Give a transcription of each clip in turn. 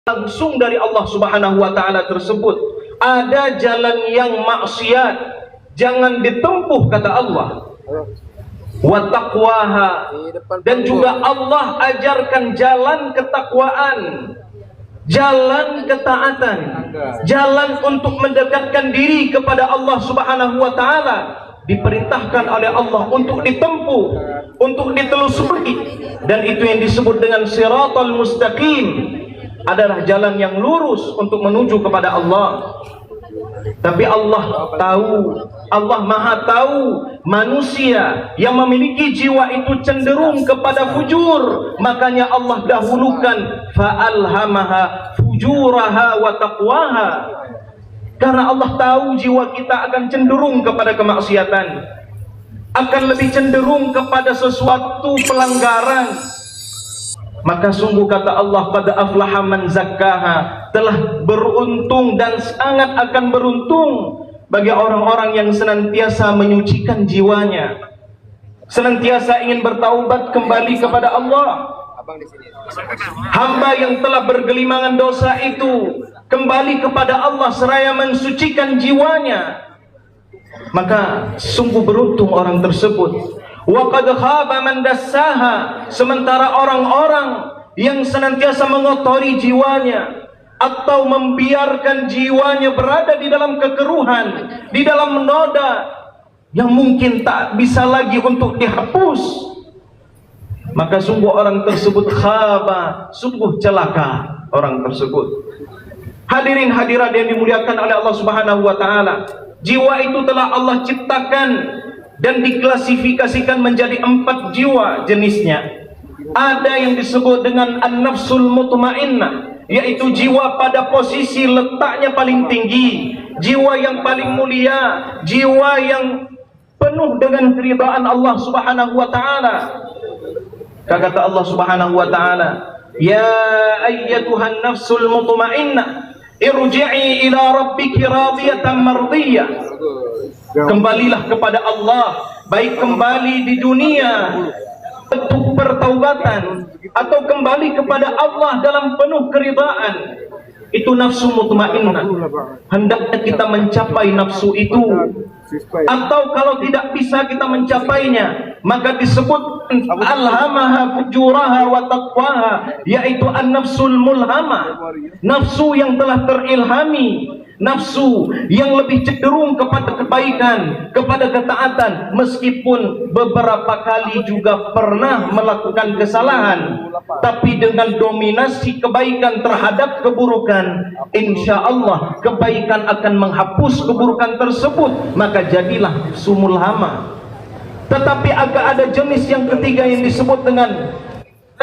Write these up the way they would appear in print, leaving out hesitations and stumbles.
langsung dari Allah Subhanahu wa taala tersebut. Ada jalan yang maksiat, jangan ditempuh kata Allah. Wa taqwaha, dan juga Allah ajarkan jalan ketakwaan, jalan ketaatan, jalan untuk mendekatkan diri kepada Allah Subhanahu wa taala. Diperintahkan oleh Allah untuk ditempuh, untuk ditelusuri, dan itu yang disebut dengan siratal mustaqim, adalah jalan yang lurus untuk menuju kepada Allah. Tapi Allah tahu, Allah maha tahu manusia yang memiliki jiwa itu cenderung kepada fujur, makanya Allah dahulukan fa'alhamaha fujuraha wa taqwaha. Karena Allah tahu jiwa kita akan cenderung kepada kemaksiatan, akan lebih cenderung kepada sesuatu pelanggaran. Maka sungguh kata Allah, qad aflaha man zakkaha, telah beruntung dan sangat akan beruntung bagi orang-orang yang senantiasa menyucikan jiwanya, senantiasa ingin bertaubat kembali kepada Allah. Hamba yang telah bergelimangan dosa itu kembali kepada Allah seraya mensucikan jiwanya, maka sungguh beruntung orang tersebut. Wa qad khaba man dassaha, sementara orang-orang yang senantiasa mengotori jiwanya atau membiarkan jiwanya berada di dalam kekeruhan, di dalam noda yang mungkin tak bisa lagi untuk dihapus, maka sungguh orang tersebut khaba, sungguh celaka orang tersebut. Hadirin hadirat yang dimuliakan oleh Allah Subhanahu wa taala, jiwa itu telah Allah ciptakan dan diklasifikasikan menjadi 4 jiwa jenisnya. Ada yang disebut dengan an-nafsul mutmainnah, yaitu jiwa pada posisi letaknya paling tinggi, jiwa yang paling mulia, jiwa yang penuh dengan keridhaan Allah Subhanahu wa taala. Kata Allah Subhanahu wa taala, ya ayyatuhan nafsul mutmainnah irji'i ila rabbiki radiyatan mardiyah. Kembalilah kepada Allah, baik kembali di dunia untuk pertaubatan atau kembali kepada Allah dalam penuh keridhaan. Itu nafsu mutmainnah. Hendaknya kita mencapai nafsu itu, atau kalau tidak bisa kita mencapainya, maka disebut alhamaha fujuraha wa taqwaha, yaitu an-nafsul mulhamah, nafsu yang telah terilhami, nafsu yang lebih cenderung kepada kebaikan, kepada ketaatan, meskipun beberapa kali juga pernah melakukan kesalahan, tapi dengan dominasi kebaikan terhadap keburukan, insya Allah kebaikan akan menghapus keburukan tersebut, maka jadilah sumul hama. Tetapi agak ada jenis yang ketiga yang disebut dengan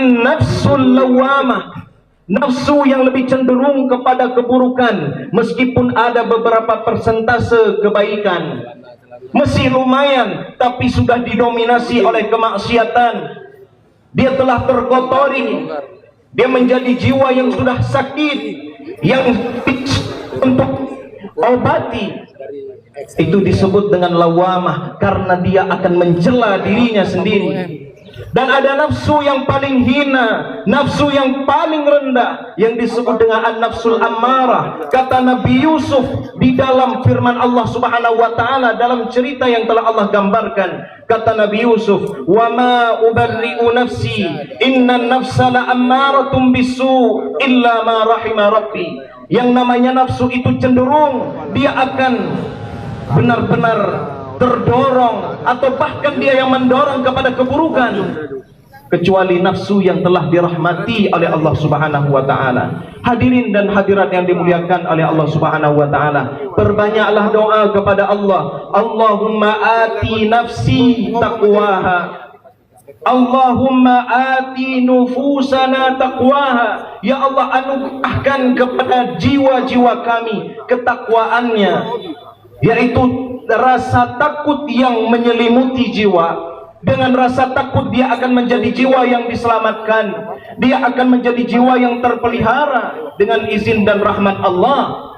nafsul lawamah, nafsu yang lebih cenderung kepada keburukan, meskipun ada beberapa persentase kebaikan, masih lumayan, tapi sudah didominasi oleh kemaksiatan. Dia telah terkotori, dia menjadi jiwa yang sudah sakit, yang untuk obati. Itu disebut dengan lawamah, karena dia akan mencela dirinya sendiri. Dan ada nafsu yang paling hina, nafsu yang paling rendah, yang disebut dengan an-nafsul ammarah. Kata Nabi Yusuf di dalam firman Allah Subhanahu wa taala, dalam cerita yang telah Allah gambarkan, kata Nabi Yusuf, wa ma ubarri'u nafsi innan nafsa la ammaratun bisu illa ma rahima rabbi. Yang namanya nafsu itu cenderung dia akan benar-benar terdorong, atau bahkan dia yang mendorong kepada keburukan, kecuali nafsu yang telah dirahmati oleh Allah Subhanahu wa taala. Hadirin dan hadirat yang dimuliakan oleh Allah Subhanahu wa taala, perbanyaklah doa kepada Allah. Allahumma ati nafsi taqwaha, Allahumma ati nufusana taqwaha. Ya Allah, anugerahkan kepada jiwa-jiwa kami ketakwaannya, yaitu rasa takut yang menyelimuti jiwa. Dengan rasa takut dia akan menjadi jiwa yang diselamatkan, dia akan menjadi jiwa yang terpelihara dengan izin dan rahmat Allah.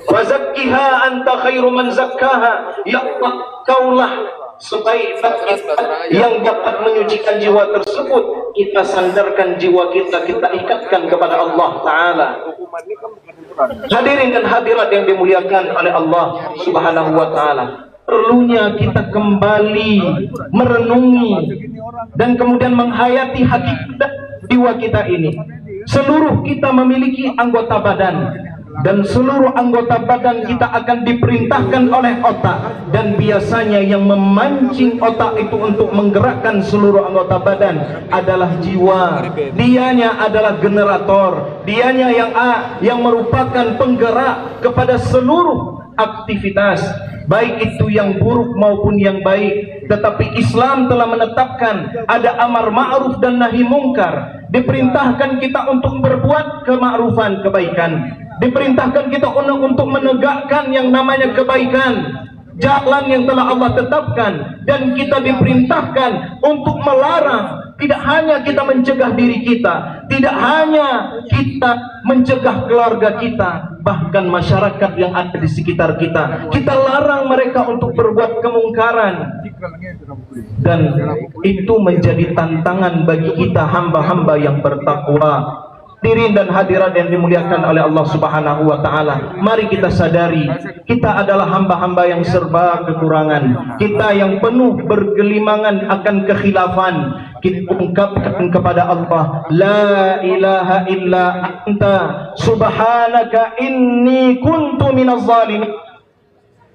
Wa zakkiha anta khairu man zakkaha. Ya Allah, kaulah sebaik-baik yang dapat menyucikan jiwa tersebut, kita sandarkan jiwa kita, kita ikatkan kepada Allah Ta'ala. Hadirin dan hadirat yang dimuliakan oleh Allah Subhanahu wa Ta'ala, perlunya kita kembali merenungi dan kemudian menghayati hakikat jiwa kita ini. Seluruh kita memiliki anggota badan, dan seluruh anggota badan kita akan diperintahkan oleh otak, dan biasanya yang memancing otak itu untuk menggerakkan seluruh anggota badan adalah jiwa. Dianya adalah generator, dianya yang merupakan penggerak kepada seluruh aktivitas, baik itu yang buruk maupun yang baik. Tetapi Islam telah menetapkan ada amar ma'ruf dan nahi mungkar. Diperintahkan kita untuk berbuat kema'rufan, kebaikan. Diperintahkan kita untuk menegakkan yang namanya kebaikan, jalan yang telah Allah tetapkan. Dan kita diperintahkan untuk melarang. Tidak hanya kita mencegah diri kita, tidak hanya kita mencegah keluarga kita, bahkan masyarakat yang ada di sekitar kita, kita larang mereka untuk berbuat kemungkaran. Dan itu menjadi tantangan bagi kita hamba-hamba yang bertakwa. Hadirin dan hadirat yang dimuliakan oleh Allah Subhanahu wa Ta'ala, mari kita sadari kita adalah hamba-hamba yang serba kekurangan, kita yang penuh bergelimangan akan kekhilafan. Kita ungkapkan kepada Allah, la ilaha illa anta subhanaka inni kuntu minaz zalimin.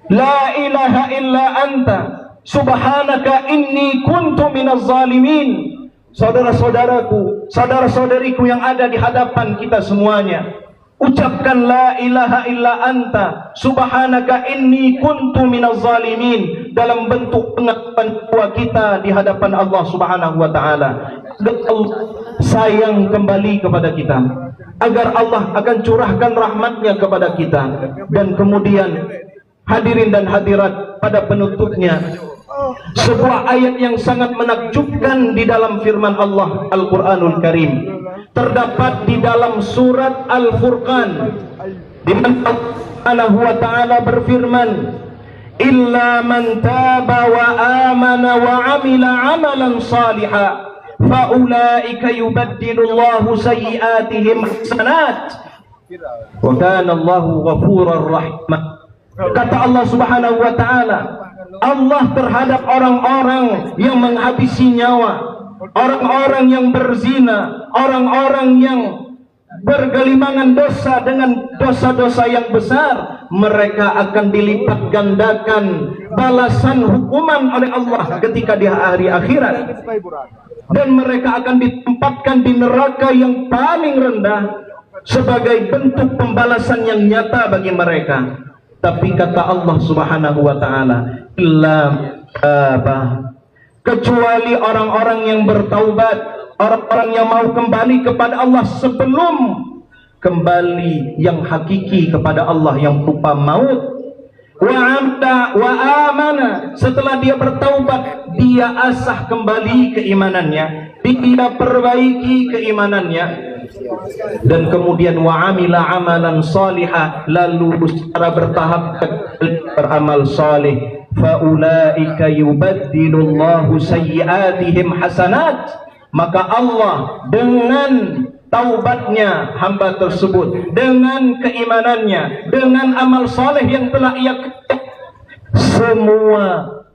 La ilaha illa anta subhanaka inni kuntu minaz zalimin. Saudara-saudaraku, saudara-saudariku yang ada di hadapan kita semuanya, ucapkan la ilaha illa anta subhanaka inni kuntu minaz zalimin dalam bentuk pengakuan kita di hadapan Allah Subhanahu wa Ta'ala. Allah sayang kembali kepada kita, agar Allah akan curahkan rahmatnya kepada kita. Dan kemudian hadirin dan hadirat, pada penutupnya sebuah ayat yang sangat menakjubkan di dalam firman Allah Al-Quranul Karim, terdapat di dalam surat Al-Furqan, di mana Allah Subhanahu wa Ta'ala berfirman, illa man taba wa amana wa amila amalan saliha fa ulaika yubaddilullahu sayyiatihim hasanat wa kana Allahu ghafurar rahim. Kata Allah Subhanahu wa Ta'ala, Allah terhadap orang-orang yang menghabisi nyawa, orang-orang yang berzina, orang-orang yang bergelimangan dosa dengan dosa-dosa yang besar, mereka akan dilipat gandakan balasan hukuman oleh Allah ketika di hari akhirat, dan mereka akan ditempatkan di neraka yang paling rendah sebagai bentuk pembalasan yang nyata bagi mereka. Tapi kata Allah Subhanahu wa Ta'ala, kecuali orang-orang yang bertaubat, orang-orang yang mau kembali kepada Allah sebelum kembali yang hakiki kepada Allah yang berupa maut. Wa amana, setelah dia bertaubat, dia asah kembali keimanannya, dia perbaiki keimanannya, dan kemudian wa amila amalan salihah, lalu secara bertahap beramal saleh, fa ulaika yubaddilullahu sayyiatihim hasanat. Maka Allah dengan taubatnya hamba tersebut, dengan keimanannya, dengan amal saleh yang telah ia kerjakan, semua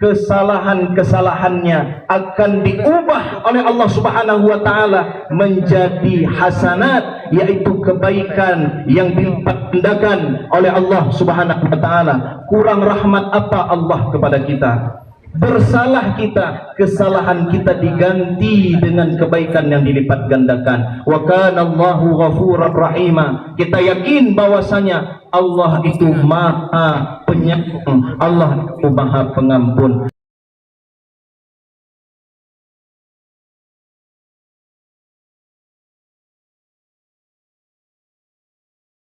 kesalahan-kesalahannya akan diubah oleh Allah Subhanahu wa Ta'ala menjadi hasanat, yaitu kebaikan yang dilipat gandakan oleh Allah Subhanahu wa Ta'ala. Kurang rahmat apa Allah kepada kita? Bersalah kita, kesalahan kita diganti dengan kebaikan yang dilipat gandakan. Wa kana Allahu ghafurar rahima. Kita yakin bahwasanya Allah itu Maha Penyayang, Allah itu Maha Pengampun.